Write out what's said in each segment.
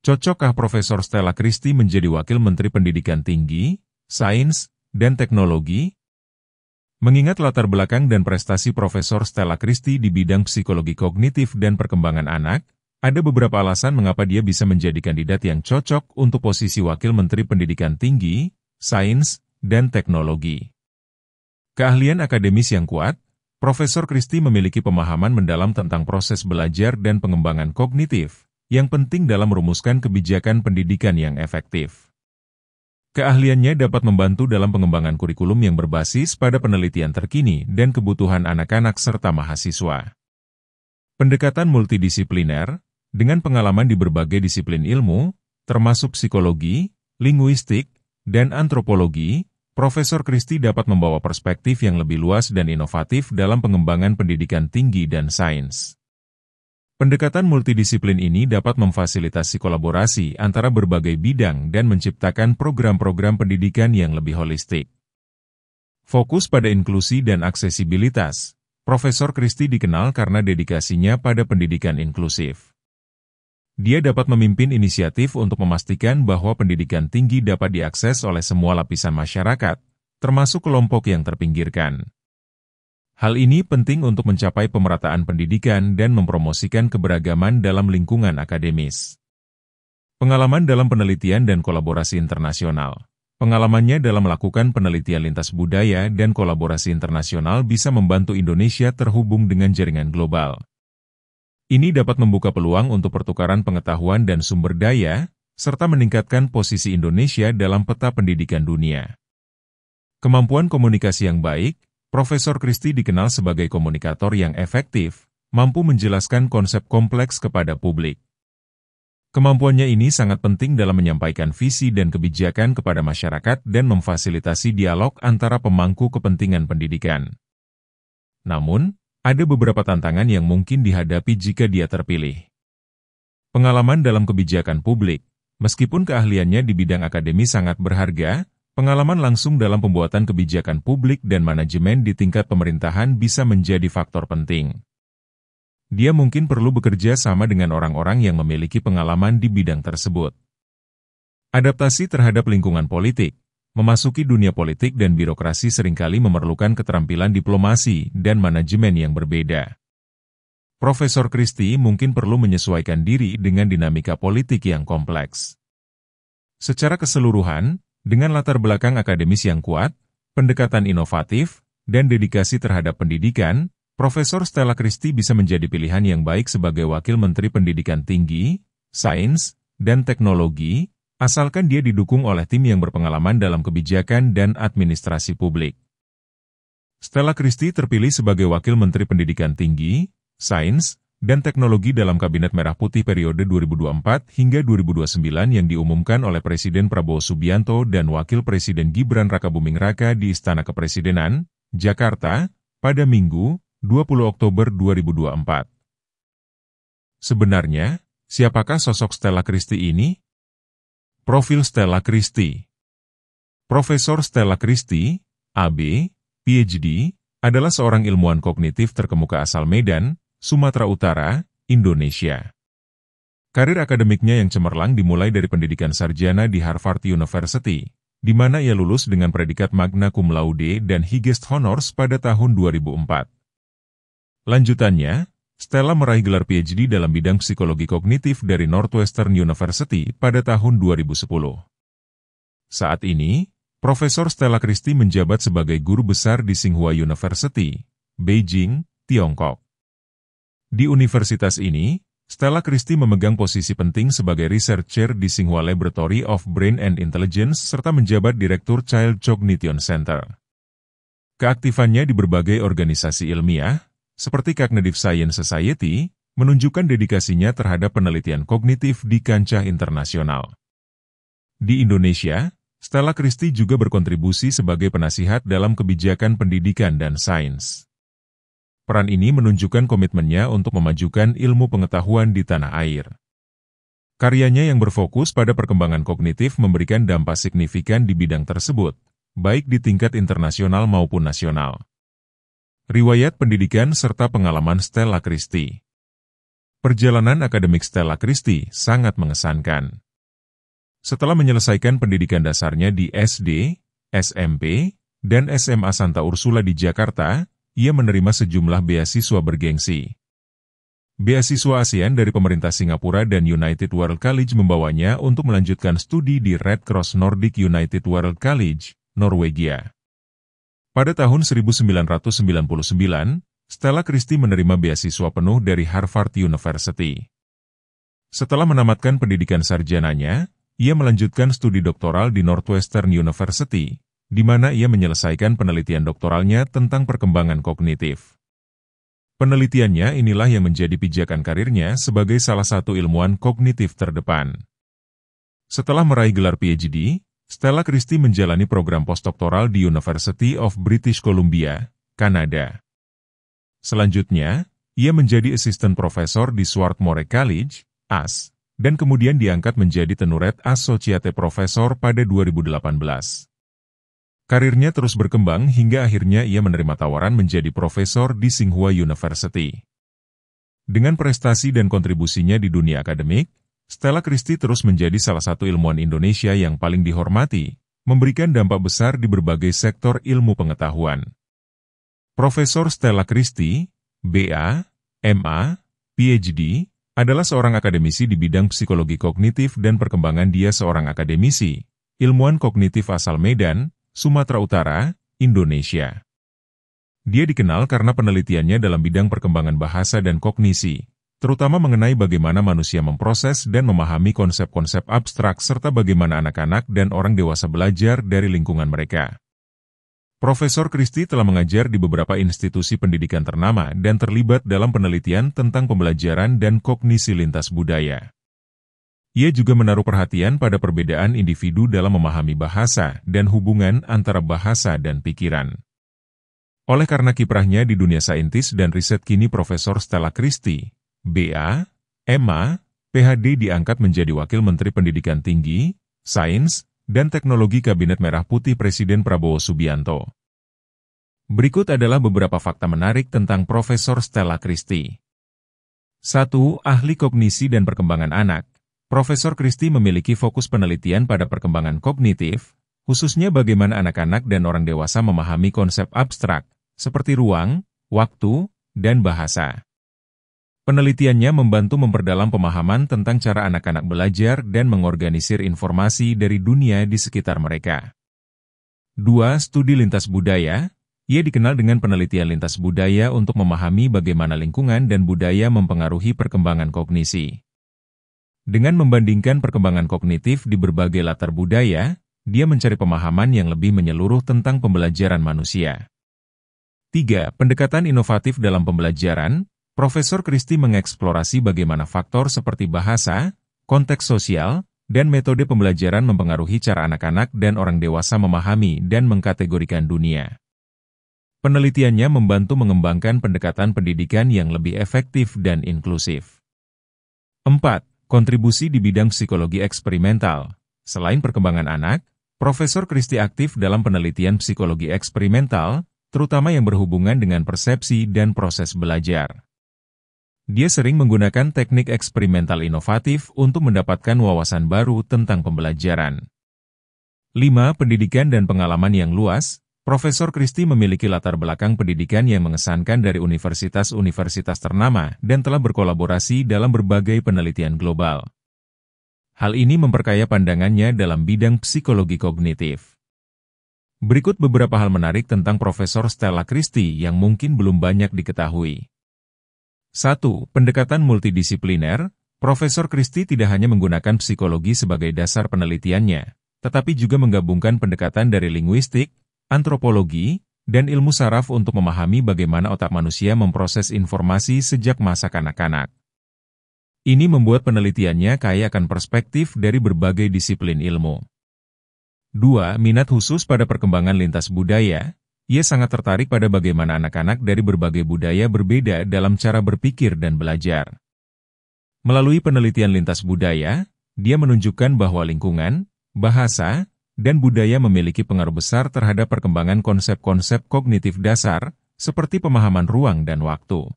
Cocokkah Profesor Stella Christy menjadi Wakil Menteri Pendidikan Tinggi, Sains, dan Teknologi? Mengingat latar belakang dan prestasi Profesor Stella Christy di bidang psikologi kognitif dan perkembangan anak, ada beberapa alasan mengapa dia bisa menjadi kandidat yang cocok untuk posisi Wakil Menteri Pendidikan Tinggi, Sains, dan Teknologi. Keahlian akademis yang kuat, Profesor Christy memiliki pemahaman mendalam tentang proses belajar dan pengembangan kognitif, yang penting dalam merumuskan kebijakan pendidikan yang efektif. Keahliannya dapat membantu dalam pengembangan kurikulum yang berbasis pada penelitian terkini dan kebutuhan anak-anak serta mahasiswa. Pendekatan multidisipliner, dengan pengalaman di berbagai disiplin ilmu, termasuk psikologi, linguistik, dan antropologi, Profesor Christy dapat membawa perspektif yang lebih luas dan inovatif dalam pengembangan pendidikan tinggi dan sains. Pendekatan multidisiplin ini dapat memfasilitasi kolaborasi antara berbagai bidang dan menciptakan program-program pendidikan yang lebih holistik. Fokus pada inklusi dan aksesibilitas, Profesor Christy dikenal karena dedikasinya pada pendidikan inklusif. Dia dapat memimpin inisiatif untuk memastikan bahwa pendidikan tinggi dapat diakses oleh semua lapisan masyarakat, termasuk kelompok yang terpinggirkan. Hal ini penting untuk mencapai pemerataan pendidikan dan mempromosikan keberagaman dalam lingkungan akademis. Pengalaman dalam penelitian dan kolaborasi internasional. Pengalamannya dalam melakukan penelitian lintas budaya dan kolaborasi internasional bisa membantu Indonesia terhubung dengan jaringan global. Ini dapat membuka peluang untuk pertukaran pengetahuan dan sumber daya, serta meningkatkan posisi Indonesia dalam peta pendidikan dunia. Kemampuan komunikasi yang baik. Profesor Christy dikenal sebagai komunikator yang efektif, mampu menjelaskan konsep kompleks kepada publik. Kemampuannya ini sangat penting dalam menyampaikan visi dan kebijakan kepada masyarakat dan memfasilitasi dialog antara pemangku kepentingan pendidikan. Namun, ada beberapa tantangan yang mungkin dihadapi jika dia terpilih. Pengalaman dalam kebijakan publik, meskipun keahliannya di bidang akademis sangat berharga, pengalaman langsung dalam pembuatan kebijakan publik dan manajemen di tingkat pemerintahan bisa menjadi faktor penting. Dia mungkin perlu bekerja sama dengan orang-orang yang memiliki pengalaman di bidang tersebut. Adaptasi terhadap lingkungan politik, memasuki dunia politik dan birokrasi seringkali memerlukan keterampilan diplomasi dan manajemen yang berbeda. Profesor Christy mungkin perlu menyesuaikan diri dengan dinamika politik yang kompleks. Secara keseluruhan, dengan latar belakang akademis yang kuat, pendekatan inovatif, dan dedikasi terhadap pendidikan, Profesor Stella Christy bisa menjadi pilihan yang baik sebagai Wakil Menteri Pendidikan Tinggi, Sains, dan Teknologi, asalkan dia didukung oleh tim yang berpengalaman dalam kebijakan dan administrasi publik. Stella Christy terpilih sebagai Wakil Menteri Pendidikan Tinggi, Sains, dan Teknologi dalam Kabinet Merah Putih periode 2024 hingga 2029 yang diumumkan oleh Presiden Prabowo Subianto dan Wakil Presiden Gibran Rakabuming Raka di Istana Kepresidenan, Jakarta, pada Minggu, 20 Oktober 2024. Sebenarnya, siapakah sosok Stella Christy ini? Profil Stella Christy. Profesor Stella Christy, AB, PhD, adalah seorang ilmuwan kognitif terkemuka asal Medan, Sumatera Utara, Indonesia. Karir akademiknya yang cemerlang dimulai dari pendidikan sarjana di Harvard University, di mana ia lulus dengan predikat magna cum laude dan Highest Honors pada tahun 2004. Lanjutannya, Stella meraih gelar PhD dalam bidang psikologi kognitif dari Northwestern University pada tahun 2010. Saat ini, Profesor Stella Christy menjabat sebagai guru besar di Tsinghua University, Beijing, Tiongkok. Di universitas ini, Stella Christy memegang posisi penting sebagai researcher di Tsinghua Laboratory of Brain and Intelligence serta menjabat Direktur Child Cognition Center. Keaktifannya di berbagai organisasi ilmiah, seperti Cognitive Science Society, menunjukkan dedikasinya terhadap penelitian kognitif di kancah internasional. Di Indonesia, Stella Christy juga berkontribusi sebagai penasihat dalam kebijakan pendidikan dan sains. Peran ini menunjukkan komitmennya untuk memajukan ilmu pengetahuan di tanah air. Karyanya yang berfokus pada perkembangan kognitif memberikan dampak signifikan di bidang tersebut, baik di tingkat internasional maupun nasional. Riwayat pendidikan serta pengalaman Stella Christy. Perjalanan akademik Stella Christy sangat mengesankan. Setelah menyelesaikan pendidikan dasarnya di SD, SMP, dan SMA Santa Ursula di Jakarta, ia menerima sejumlah beasiswa bergengsi. Beasiswa ASEAN dari pemerintah Singapura dan United World College membawanya untuk melanjutkan studi di Red Cross Nordic United World College, Norwegia. Pada tahun 1999, Stella Christy menerima beasiswa penuh dari Harvard University. Setelah menamatkan pendidikan sarjananya, ia melanjutkan studi doktoral di Northwestern University, di mana ia menyelesaikan penelitian doktoralnya tentang perkembangan kognitif. Penelitiannya inilah yang menjadi pijakan karirnya sebagai salah satu ilmuwan kognitif terdepan. Setelah meraih gelar PhD, Stella Christy menjalani program postdoktoral di University of British Columbia, Kanada. Selanjutnya, ia menjadi asisten profesor di Swarthmore College, AS, dan kemudian diangkat menjadi tenured Associate Professor pada 2018. Karirnya terus berkembang hingga akhirnya ia menerima tawaran menjadi profesor di Tsinghua University. Dengan prestasi dan kontribusinya di dunia akademik, Stella Christy terus menjadi salah satu ilmuwan Indonesia yang paling dihormati, memberikan dampak besar di berbagai sektor ilmu pengetahuan. Profesor Stella Christy, BA, MA, PhD, adalah seorang akademisi di bidang psikologi kognitif dan perkembangan. Dia seorang akademisi, ilmuwan kognitif asal Medan, Sumatera Utara, Indonesia. Dia dikenal karena penelitiannya dalam bidang perkembangan bahasa dan kognisi, terutama mengenai bagaimana manusia memproses dan memahami konsep-konsep abstrak serta bagaimana anak-anak dan orang dewasa belajar dari lingkungan mereka. Profesor Christy telah mengajar di beberapa institusi pendidikan ternama dan terlibat dalam penelitian tentang pembelajaran dan kognisi lintas budaya. Ia juga menaruh perhatian pada perbedaan individu dalam memahami bahasa dan hubungan antara bahasa dan pikiran. Oleh karena kiprahnya di dunia saintis dan riset, kini Profesor Stella Christy, BA, MA, PhD diangkat menjadi Wakil Menteri Pendidikan Tinggi, Sains, dan Teknologi Kabinet Merah Putih Presiden Prabowo Subianto. Berikut adalah beberapa fakta menarik tentang Profesor Stella Christy. 1. Ahli kognisi dan perkembangan anak. Profesor Christy memiliki fokus penelitian pada perkembangan kognitif, khususnya bagaimana anak-anak dan orang dewasa memahami konsep abstrak, seperti ruang, waktu, dan bahasa. Penelitiannya membantu memperdalam pemahaman tentang cara anak-anak belajar dan mengorganisir informasi dari dunia di sekitar mereka. 2. Studi lintas budaya. Ia dikenal dengan penelitian lintas budaya untuk memahami bagaimana lingkungan dan budaya mempengaruhi perkembangan kognisi. Dengan membandingkan perkembangan kognitif di berbagai latar budaya, dia mencari pemahaman yang lebih menyeluruh tentang pembelajaran manusia. 3. Pendekatan inovatif dalam pembelajaran. Profesor Christy mengeksplorasi bagaimana faktor seperti bahasa, konteks sosial, dan metode pembelajaran mempengaruhi cara anak-anak dan orang dewasa memahami dan mengkategorikan dunia. Penelitiannya membantu mengembangkan pendekatan pendidikan yang lebih efektif dan inklusif. 4. Kontribusi di bidang psikologi eksperimental. Selain perkembangan anak, Profesor Christy aktif dalam penelitian psikologi eksperimental, terutama yang berhubungan dengan persepsi dan proses belajar. Dia sering menggunakan teknik eksperimental inovatif untuk mendapatkan wawasan baru tentang pembelajaran. 5. Pendidikan dan pengalaman yang luas. Profesor Christy memiliki latar belakang pendidikan yang mengesankan dari universitas-universitas ternama dan telah berkolaborasi dalam berbagai penelitian global. Hal ini memperkaya pandangannya dalam bidang psikologi kognitif. Berikut beberapa hal menarik tentang Profesor Stella Christy yang mungkin belum banyak diketahui. 1. Pendekatan multidisipliner. Profesor Christy tidak hanya menggunakan psikologi sebagai dasar penelitiannya, tetapi juga menggabungkan pendekatan dari linguistik, antropologi, dan ilmu saraf untuk memahami bagaimana otak manusia memproses informasi sejak masa kanak-kanak. Ini membuat penelitiannya kaya akan perspektif dari berbagai disiplin ilmu. 2. Minat khusus pada perkembangan lintas budaya. Ia sangat tertarik pada bagaimana anak-anak dari berbagai budaya berbeda dalam cara berpikir dan belajar. Melalui penelitian lintas budaya, dia menunjukkan bahwa lingkungan, bahasa, dan budaya memiliki pengaruh besar terhadap perkembangan konsep-konsep kognitif dasar, seperti pemahaman ruang dan waktu.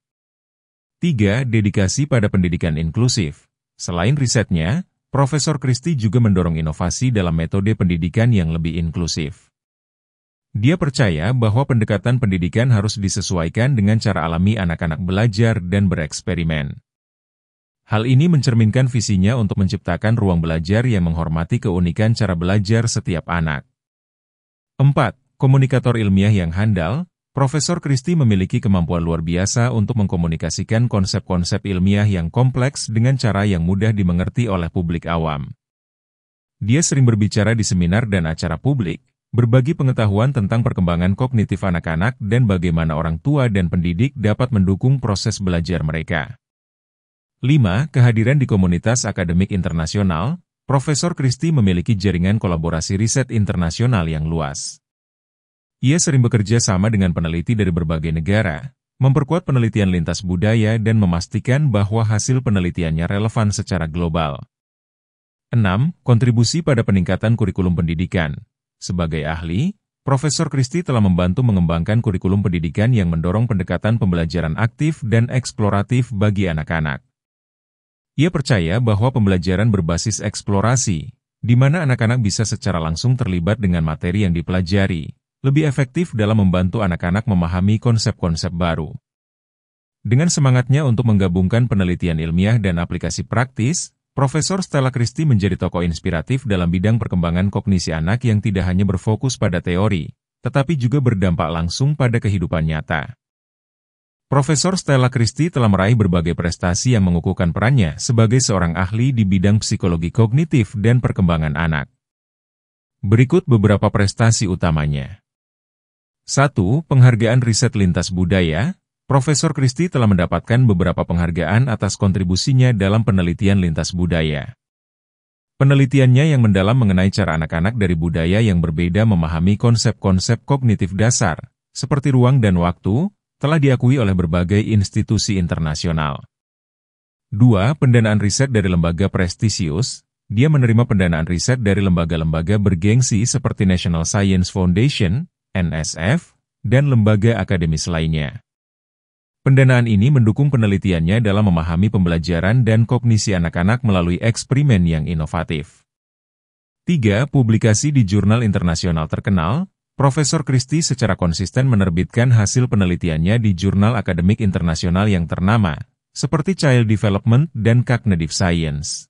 3. Dedikasi pada pendidikan inklusif. Selain risetnya, Profesor Christie juga mendorong inovasi dalam metode pendidikan yang lebih inklusif. Dia percaya bahwa pendekatan pendidikan harus disesuaikan dengan cara alami anak-anak belajar dan bereksperimen. Hal ini mencerminkan visinya untuk menciptakan ruang belajar yang menghormati keunikan cara belajar setiap anak. 4. Komunikator ilmiah yang handal. Profesor Christie memiliki kemampuan luar biasa untuk mengkomunikasikan konsep-konsep ilmiah yang kompleks dengan cara yang mudah dimengerti oleh publik awam. Dia sering berbicara di seminar dan acara publik, berbagi pengetahuan tentang perkembangan kognitif anak-anak dan bagaimana orang tua dan pendidik dapat mendukung proses belajar mereka. 5. Kehadiran di komunitas akademik internasional. Profesor Christie memiliki jaringan kolaborasi riset internasional yang luas. Ia sering bekerja sama dengan peneliti dari berbagai negara, memperkuat penelitian lintas budaya dan memastikan bahwa hasil penelitiannya relevan secara global. 6. Kontribusi pada peningkatan kurikulum pendidikan. Sebagai ahli, Profesor Christie telah membantu mengembangkan kurikulum pendidikan yang mendorong pendekatan pembelajaran aktif dan eksploratif bagi anak-anak. Ia percaya bahwa pembelajaran berbasis eksplorasi, di mana anak-anak bisa secara langsung terlibat dengan materi yang dipelajari, lebih efektif dalam membantu anak-anak memahami konsep-konsep baru. Dengan semangatnya untuk menggabungkan penelitian ilmiah dan aplikasi praktis, Profesor Stella Christie menjadi tokoh inspiratif dalam bidang perkembangan kognisi anak yang tidak hanya berfokus pada teori, tetapi juga berdampak langsung pada kehidupan nyata. Profesor Stella Christie telah meraih berbagai prestasi yang mengukuhkan perannya sebagai seorang ahli di bidang psikologi kognitif dan perkembangan anak. Berikut beberapa prestasi utamanya. 1. Penghargaan riset lintas budaya. Profesor Christie telah mendapatkan beberapa penghargaan atas kontribusinya dalam penelitian lintas budaya. Penelitiannya yang mendalam mengenai cara anak-anak dari budaya yang berbeda memahami konsep-konsep kognitif dasar, seperti ruang dan waktu, telah diakui oleh berbagai institusi internasional. 2. Pendanaan riset dari lembaga prestisius. Dia menerima pendanaan riset dari lembaga-lembaga bergengsi seperti National Science Foundation, NSF, dan lembaga akademis lainnya. Pendanaan ini mendukung penelitiannya dalam memahami pembelajaran dan kognisi anak-anak melalui eksperimen yang inovatif. 3. Publikasi di jurnal internasional terkenal. Profesor Christie secara konsisten menerbitkan hasil penelitiannya di jurnal akademik internasional yang ternama, seperti Child Development dan Cognitive Science.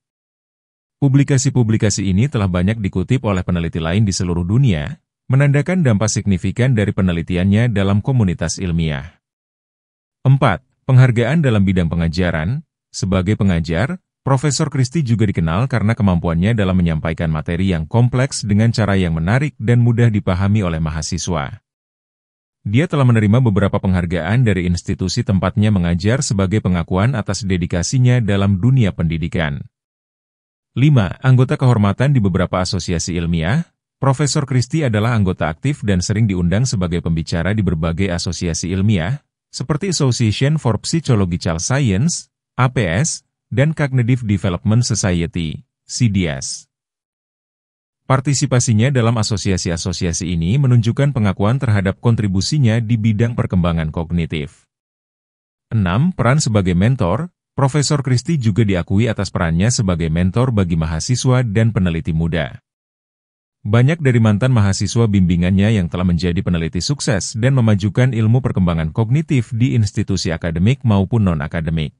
Publikasi-publikasi ini telah banyak dikutip oleh peneliti lain di seluruh dunia, menandakan dampak signifikan dari penelitiannya dalam komunitas ilmiah. 4. Penghargaan dalam bidang pengajaran. Sebagai pengajar, Profesor Christie juga dikenal karena kemampuannya dalam menyampaikan materi yang kompleks dengan cara yang menarik dan mudah dipahami oleh mahasiswa. Dia telah menerima beberapa penghargaan dari institusi tempatnya mengajar sebagai pengakuan atas dedikasinya dalam dunia pendidikan. 5. Anggota kehormatan di beberapa asosiasi ilmiah. Profesor Christie adalah anggota aktif dan sering diundang sebagai pembicara di berbagai asosiasi ilmiah, seperti Association for Psychological Science, APS, dan Cognitive Development Society, CDS. Partisipasinya dalam asosiasi-asosiasi ini menunjukkan pengakuan terhadap kontribusinya di bidang perkembangan kognitif. 6. Peran sebagai mentor. Profesor Christie juga diakui atas perannya sebagai mentor bagi mahasiswa dan peneliti muda. Banyak dari mantan mahasiswa bimbingannya yang telah menjadi peneliti sukses dan memajukan ilmu perkembangan kognitif di institusi akademik maupun non-akademik.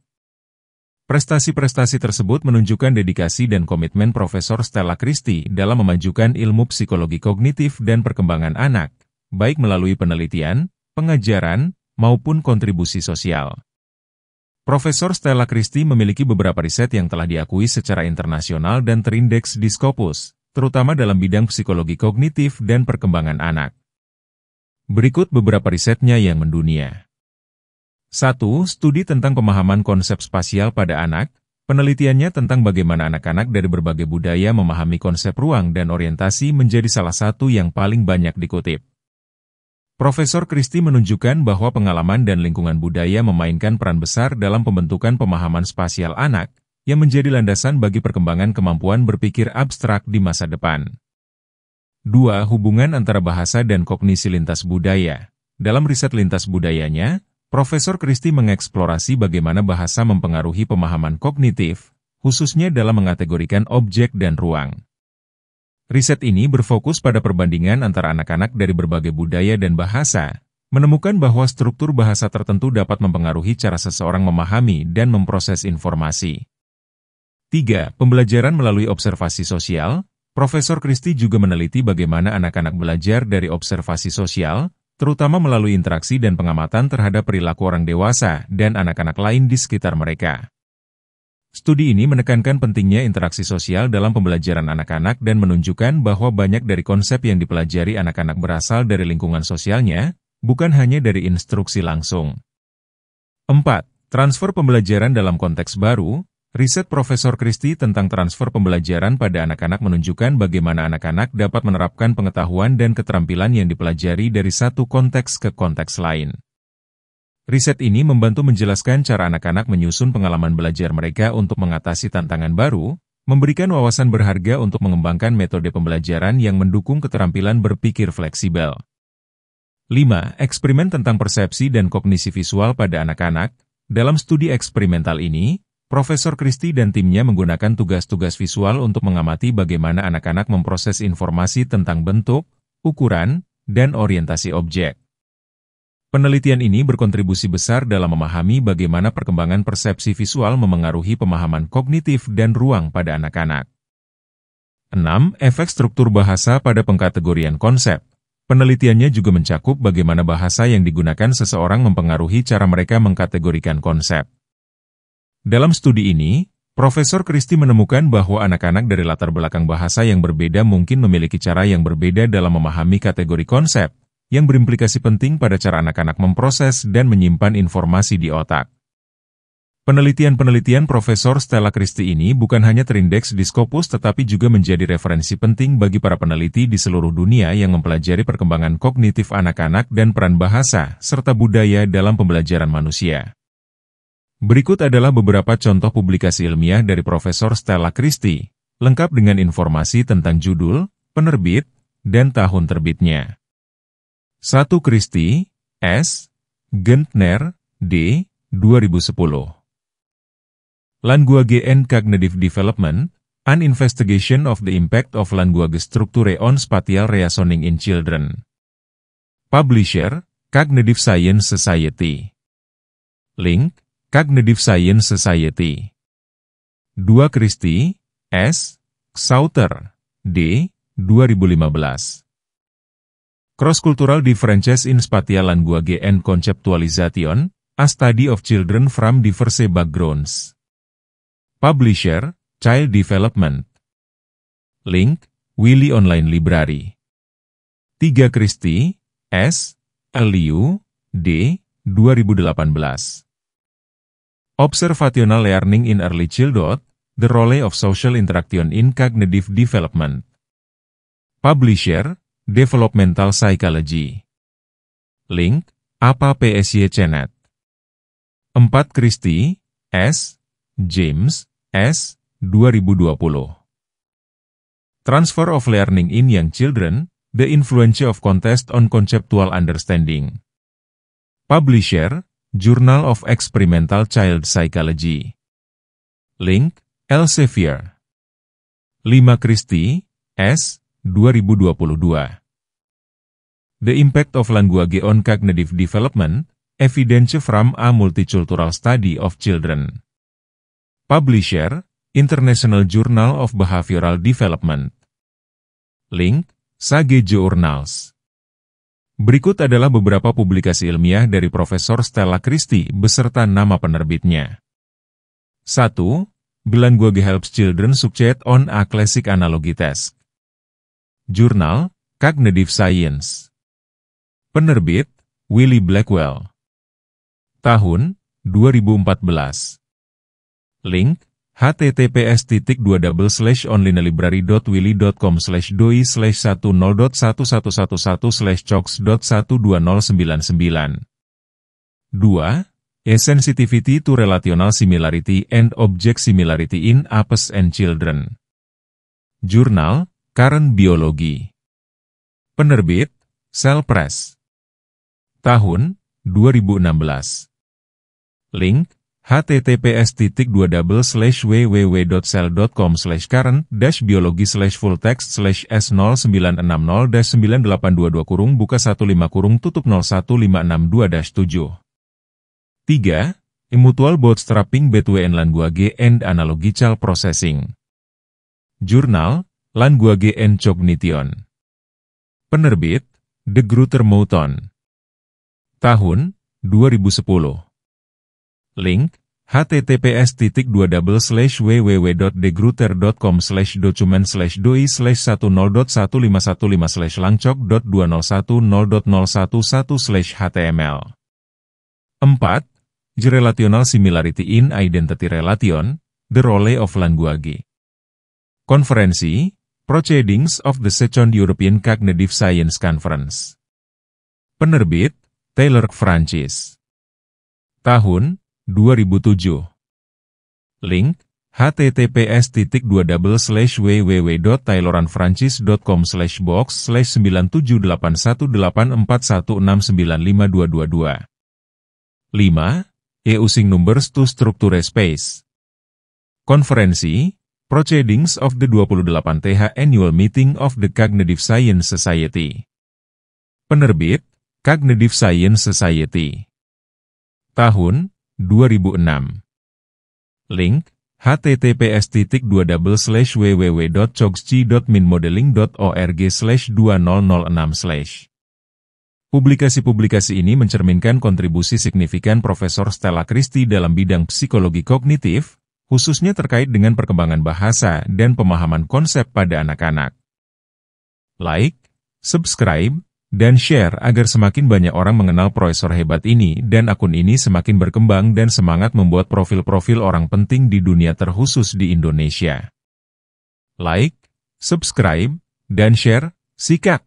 Prestasi-prestasi tersebut menunjukkan dedikasi dan komitmen Profesor Stella Christie dalam memajukan ilmu psikologi kognitif dan perkembangan anak, baik melalui penelitian, pengajaran, maupun kontribusi sosial. Profesor Stella Christie memiliki beberapa riset yang telah diakui secara internasional dan terindeks di Scopus, terutama dalam bidang psikologi kognitif dan perkembangan anak. Berikut beberapa risetnya yang mendunia. 1. Studi tentang pemahaman konsep spasial pada anak. Penelitiannya tentang bagaimana anak-anak dari berbagai budaya memahami konsep ruang dan orientasi menjadi salah satu yang paling banyak dikutip. Profesor Christie menunjukkan bahwa pengalaman dan lingkungan budaya memainkan peran besar dalam pembentukan pemahaman spasial anak, yang menjadi landasan bagi perkembangan kemampuan berpikir abstrak di masa depan. 2. Hubungan antara bahasa dan kognisi lintas budaya. Dalam riset lintas budayanya, Profesor Christie mengeksplorasi bagaimana bahasa mempengaruhi pemahaman kognitif, khususnya dalam mengategorikan objek dan ruang. Riset ini berfokus pada perbandingan antara anak-anak dari berbagai budaya dan bahasa, menemukan bahwa struktur bahasa tertentu dapat mempengaruhi cara seseorang memahami dan memproses informasi. 3. Pembelajaran melalui observasi sosial. Profesor Christie juga meneliti bagaimana anak-anak belajar dari observasi sosial, terutama melalui interaksi dan pengamatan terhadap perilaku orang dewasa dan anak-anak lain di sekitar mereka. Studi ini menekankan pentingnya interaksi sosial dalam pembelajaran anak-anak dan menunjukkan bahwa banyak dari konsep yang dipelajari anak-anak berasal dari lingkungan sosialnya, bukan hanya dari instruksi langsung. 4. Transfer pembelajaran dalam konteks baru. Riset Profesor Christie tentang transfer pembelajaran pada anak-anak menunjukkan bagaimana anak-anak dapat menerapkan pengetahuan dan keterampilan yang dipelajari dari satu konteks ke konteks lain. Riset ini membantu menjelaskan cara anak-anak menyusun pengalaman belajar mereka untuk mengatasi tantangan baru, memberikan wawasan berharga untuk mengembangkan metode pembelajaran yang mendukung keterampilan berpikir fleksibel. 5. Eksperimen tentang persepsi dan kognisi visual pada anak-anak. Dalam studi eksperimental ini, Profesor Christie dan timnya menggunakan tugas-tugas visual untuk mengamati bagaimana anak-anak memproses informasi tentang bentuk, ukuran, dan orientasi objek. Penelitian ini berkontribusi besar dalam memahami bagaimana perkembangan persepsi visual memengaruhi pemahaman kognitif dan ruang pada anak-anak. 6. Efek struktur bahasa pada pengkategorian konsep. Penelitiannya juga mencakup bagaimana bahasa yang digunakan seseorang mempengaruhi cara mereka mengkategorikan konsep. Dalam studi ini, Profesor Christie menemukan bahwa anak-anak dari latar belakang bahasa yang berbeda mungkin memiliki cara yang berbeda dalam memahami kategori konsep, yang berimplikasi penting pada cara anak-anak memproses dan menyimpan informasi di otak. Penelitian-penelitian Profesor Stella Christie ini bukan hanya terindeks di Scopus tetapi juga menjadi referensi penting bagi para peneliti di seluruh dunia yang mempelajari perkembangan kognitif anak-anak dan peran bahasa, serta budaya dalam pembelajaran manusia. Berikut adalah beberapa contoh publikasi ilmiah dari Profesor Stella Christie, lengkap dengan informasi tentang judul, penerbit, dan tahun terbitnya. 1. Christie, S. Gentner, D. 2010. Language and Cognitive Development, An Investigation of the Impact of Language Structure on Spatial Reasoning in Children. Publisher, Cognitive Science Society. Link, Cognitive Science Society. 2. Christie, S. Sauter, D. 2015. Cross-Cultural Differences in Spatial Language and Conceptualization, A Study of Children from Diverse Backgrounds. Publisher, Child Development. Link, Wiley Online Library. 3. Christie, S. Liu, D. 2018. Observational Learning in Early Childhood, The Role of Social Interaction in Cognitive Development. Publisher, Developmental Psychology. Link, APA PSY Channel. 4. Christie, S. James, S. 2020. Transfer of Learning in Young Children, The Influence of Context on Conceptual Understanding. Publisher, Journal of Experimental Child Psychology. Link, Elsevier. 5. Christie, S. 2022. The Impact of Language on Cognitive Development, Evidence from a Multicultural Study of Children. Publisher, International Journal of Behavioral Development. Link, Sage Journals. Berikut adalah beberapa publikasi ilmiah dari Profesor Stella Christie beserta nama penerbitnya. 1. Language Helps Children Succeed on a Classic Analogy Test. Jurnal, Cognitive Science. Penerbit, Wiley Blackwell. Tahun, 2014. Link, https://doi/onlinelibrary.wiley.com/doi/101111/chocs.12099. 2. A Sensitivity to Relational Similarity and Object Similarity in Apes and Children. Jurnal, Current Biology. Penerbit, Cell Press. Tahun, 2016. Link https://www.cell.com/current-biology/fulltext/S0956-15 3. Mutual bootstrapping between language and analogical processing. Jurnal, Language and Cognition. Penerbit, De Gruyter Mouton. Tahun, 2010. Link, https://www.degruyter.com/document/doi/10.10.101.0.11/html. 4. Relational Similarity in Identity Relation, The Role of Language. Konferensi, Proceedings of the Second European Cognitive Science Conference. Penerbit, Taylor Francis. Tahun, 2007. Link, https://www.taylorandfrancis.com/box/9781841652222. 5. Using Numbers to Structure Space. Konferensi, Proceedings of the 28th Annual Meeting of the Cognitive Science Society. Penerbit, Cognitive Science Society. Tahun, 2006. Link, https://www.cogsci.minmodeling.org/2006. Publikasi-publikasi ini mencerminkan kontribusi signifikan Profesor Stella Christy dalam bidang psikologi kognitif, khususnya terkait dengan perkembangan bahasa dan pemahaman konsep pada anak-anak. Like, subscribe, dan share agar semakin banyak orang mengenal profesor hebat ini dan akun ini semakin berkembang dan semangat membuat profil-profil orang penting di dunia terkhusus di Indonesia. Like, subscribe, dan share, sikat!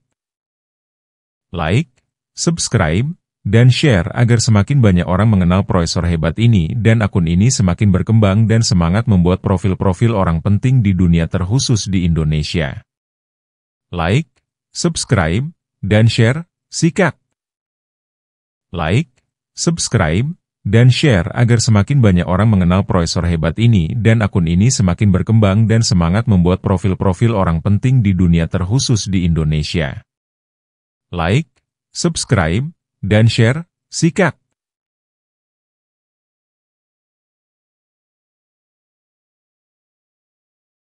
Like, subscribe, dan share agar semakin banyak orang mengenal profesor hebat ini dan akun ini semakin berkembang dan semangat membuat profil-profil orang penting di dunia terkhusus di Indonesia. Like, subscribe, dan share, sikat! Like, subscribe, dan share agar semakin banyak orang mengenal profesor hebat ini dan akun ini semakin berkembang dan semangat membuat profil-profil orang penting di dunia terkhusus di Indonesia. Like, subscribe, dan share, sikat!